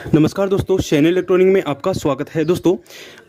नमस्कार दोस्तों, शैनी इलेक्ट्रॉनिक में आपका स्वागत है। दोस्तों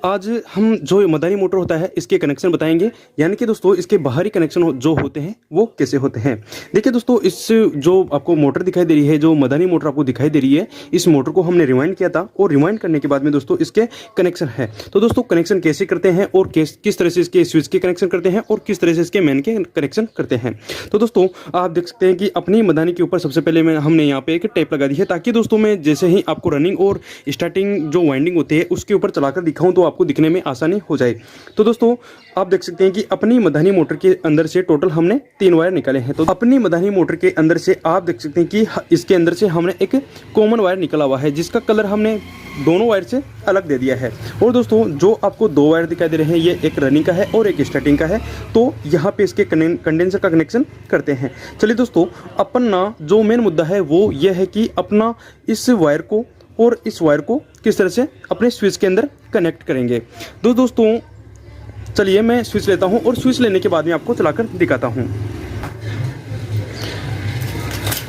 आज हम जो मदानी मोटर होता है इसके कनेक्शन बताएंगे, यानी कि दोस्तों इसके बाहरी कनेक्शन जो होते हैं वो कैसे होते हैं। देखिए दोस्तों, इस जो आपको मोटर दिखाई दे रही है, जो मदानी मोटर आपको दिखाई दे रही है, इस मोटर को हमने रिवाइंड किया था और रिवाइंड करने के बाद में दोस्तों इसके कनेक्शन है। तो दोस्तों कनेक्शन कैसे करते हैं और किस तरह से इसके स्विच के कनेक्शन करते हैं और किस तरह से इसके मेन के कनेक्शन करते हैं। तो दोस्तों आप देख सकते हैं कि अपनी मदानी के ऊपर सबसे पहले हमने यहाँ पे एक टेप लगा दी है, ताकि दोस्तों मैं जैसे ही आपको रनिंग और स्टार्टिंग जो वाइंडिंग होती है उसके ऊपर चलाकर दिखाऊं तो आपको दिखने में आसानी हो जाए। तो दोस्तों आप देख सकते हैं कि अपनी मदानी मोटर के अंदर से टोटल हमने 3 वायर निकाले हैं। तो अपनी मदानी मोटर के अंदर से आप देख सकते हैं कि इसके अंदर से हमने एक कॉमन वायर निकला हुआ है, जिसका कलर हमने दोनों वायर से अलग दे दिया है। और दोस्तों जो आपको 2 वायर दिखाई दे रहे हैं, ये एक रनिंग का है और एक स्टार्टिंग का है। तो यहाँ पे इसके कंडेंसर का कनेक्शन करते हैं। चलिए दोस्तों, अपना जो मेन मुद्दा है वो ये है कि अपना इस वायर को और इस वायर को किस तरह से अपने स्विच के अंदर कनेक्ट करेंगे। तो दोस्तों चलिए मैं स्विच लेता हूं और स्विच लेने के बाद में आपको चलाकर दिखाता हूं।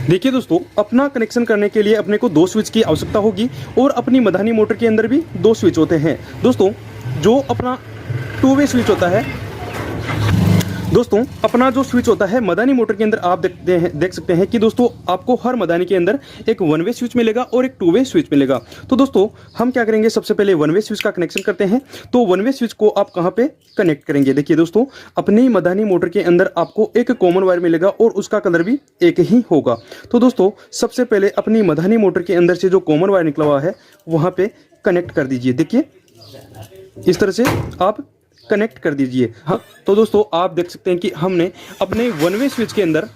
देखिए दोस्तों, अपना कनेक्शन करने के लिए अपने को 2 स्विच की आवश्यकता होगी और अपनी मदानी मोटर के अंदर भी 2 स्विच होते हैं। दोस्तों जो अपना 2 वे स्विच होता है, दोस्तों अपना जो स्विच होता है मदानी मोटर के अंदर, आप देख सकते हैं कि दोस्तों आपको हर मदानी के अंदर एक 1 वे स्विच मिलेगा और एक 2 वे स्विच मिलेगा। तो दोस्तों हम क्या करेंगे, सबसे पहले 1 वे स्विच का कनेक्शन करते हैं। तो 1 वे स्विच को आप कहां पे कनेक्ट करेंगे, देखिए दोस्तों अपनी मदानी मोटर के अंदर आपको एक कॉमन वायर मिलेगा और उसका कलर भी एक ही होगा। तो दोस्तों सबसे पहले अपनी मदानी मोटर के अंदर से जो कॉमन वायर निकला हुआ है वहां पे कनेक्ट कर दीजिए। देखिए इस तरह से आप कनेक्ट कर दीजिए। हाँ, तो दोस्तों आप देख सकते हैं कि हमने अपने 1 वे स्विच के अंदर,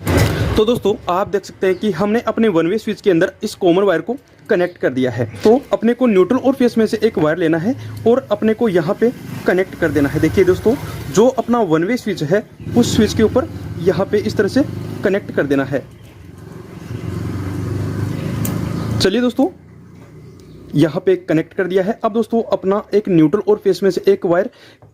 तो दोस्तों आप देख सकते हैं कि हमने अपने 1 वे स्विच के अंदर इस कॉमन वायर को कनेक्ट कर दिया है। तो अपने को न्यूट्रल और फेस में से एक वायर लेना है और अपने को यहाँ पे कनेक्ट कर देना है। देखिए दोस्तों, जो अपना 1 वे स्विच है उस स्विच के ऊपर यहाँ पे इस तरह से कनेक्ट कर देना है। चलिए दोस्तों यहाँ पे कनेक्ट कर दिया है। अब दोस्तों अपना एक न्यूट्रल और फेस में से एक वायर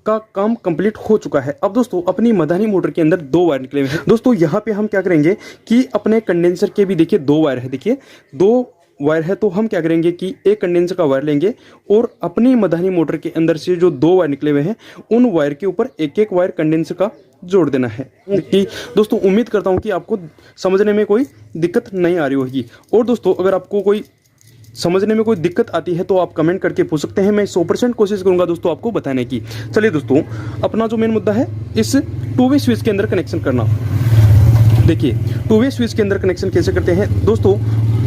का काम कंप्लीट हो चुका है। अब दोस्तों अपनी मदानी मोटर के अंदर 2 वायर निकले हुए हैं। दोस्तों यहाँ पे हम क्या करेंगे कि अपने कंडेंसर के भी देखिए 2 वायर है, देखिए 2 वायर है। तो हम क्या करेंगे कि एक कंडेंसर का वायर लेंगे और अपनी मदानी मोटर के अंदर से जो 2 वायर निकले हुए हैं उन वायर के ऊपर एक वायर कंडेंसर का जोड़ देना है। कि दोस्तों उम्मीद करता हूँ कि आपको समझने में कोई दिक्कत नहीं आ रही होगी। और दोस्तों अगर आपको कोई समझने में कोई दिक्कत आती है तो आप कमेंट करके पूछ सकते हैं, मैं 100% कोशिश करूंगा दोस्तों आपको बताने की। चलिए दोस्तों, अपना जो मेन मुद्दा है इस 2 वे स्विच के अंदर कनेक्शन करना। देखिए 2 वे स्विच के अंदर कनेक्शन कैसे करते हैं दोस्तों,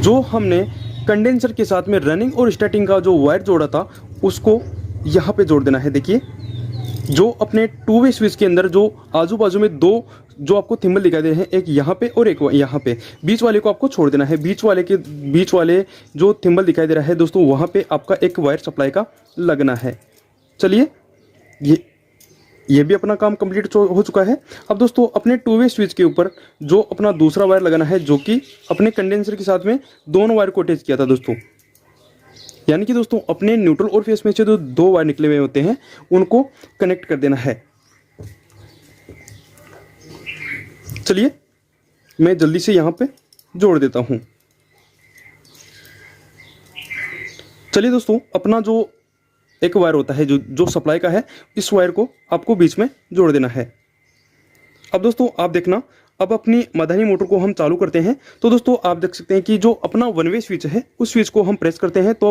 जो हमने कंडेंसर के साथ में रनिंग और स्टार्टिंग का जो वायर जोड़ा था उसको यहाँ पे जोड़ देना है। देखिए जो अपने 2 वे स्विच के अंदर जो आजू बाजू में 2 जो आपको थिम्बल दिखाई दे रहे हैं, एक यहाँ पे और एक यहाँ पे, बीच वाले को आपको छोड़ देना है। बीच वाले जो थिम्बल दिखाई दे रहा है दोस्तों, वहाँ पे आपका एक वायर सप्लाई का लगना है। चलिए ये भी अपना काम कंप्लीट हो चुका है। अब दोस्तों अपने 2 वे स्विच के ऊपर जो अपना दूसरा वायर लगाना है, जो कि अपने कंडेंसर के साथ में दोनों वायर को अटैच किया था दोस्तों, यानी कि दोस्तों अपने न्यूट्रल और फेस में से जो 2 वायर निकले हुए होते हैं उनको कनेक्ट कर देना है। चलिए मैं जल्दी से यहाँ पे जोड़ देता हूँ। चलिए दोस्तों, अपना जो एक वायर होता है जो सप्लाई का है, इस वायर को आपको बीच में जोड़ देना है। अब दोस्तों आप देखना, अब अपनी मदानी मोटर को हम चालू करते हैं। तो दोस्तों आप देख सकते हैं कि जो अपना 1 वे स्विच है उस स्विच को हम प्रेस करते हैं तो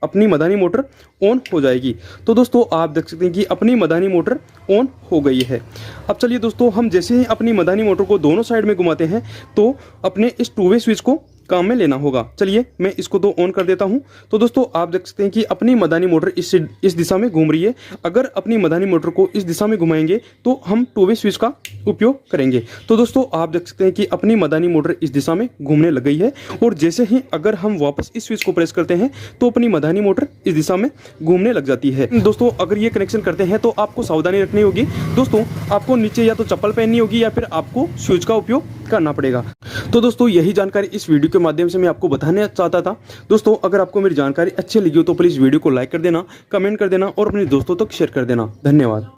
अपनी मदानी मोटर ऑन हो जाएगी। तो दोस्तों आप देख सकते हैं कि अपनी मदानी मोटर ऑन हो गई है। अब चलिए दोस्तों, हम जैसे ही अपनी मदानी मोटर को दोनों साइड में घुमाते हैं तो अपने इस 2 वे स्विच को काम में लेना होगा। चलिए मैं इसको तो ऑन कर देता हूं। तो दोस्तों आप देख सकते हैं कि अपनी मदानी मोटर इस दिशा में घूम रही है। अगर अपनी मदानी मोटर को इस दिशा में घुमाएंगे तो हम 2 वे स्विच का उपयोग करेंगे। तो दोस्तों आप देख सकते हैं कि अपनी मदानी मोटर इस दिशा में घूमने लग गई है और जैसे ही अगर हम वापस इस स्विच को प्रेस करते हैं तो अपनी मदानी मोटर इस दिशा में घूमने लग जाती है। दोस्तों अगर ये कनेक्शन करते हैं तो आपको सावधानी रखनी होगी। दोस्तों आपको नीचे या तो चप्पल पहननी होगी या फिर आपको स्विच का उपयोग करना पड़ेगा। तो दोस्तों यही जानकारी इस वीडियो के माध्यम से मैं आपको बताना चाहता था। दोस्तों अगर आपको मेरी जानकारी अच्छी लगी हो तो प्लीज़ वीडियो को लाइक कर देना, कमेंट कर देना और अपने दोस्तों तक शेयर कर देना। धन्यवाद।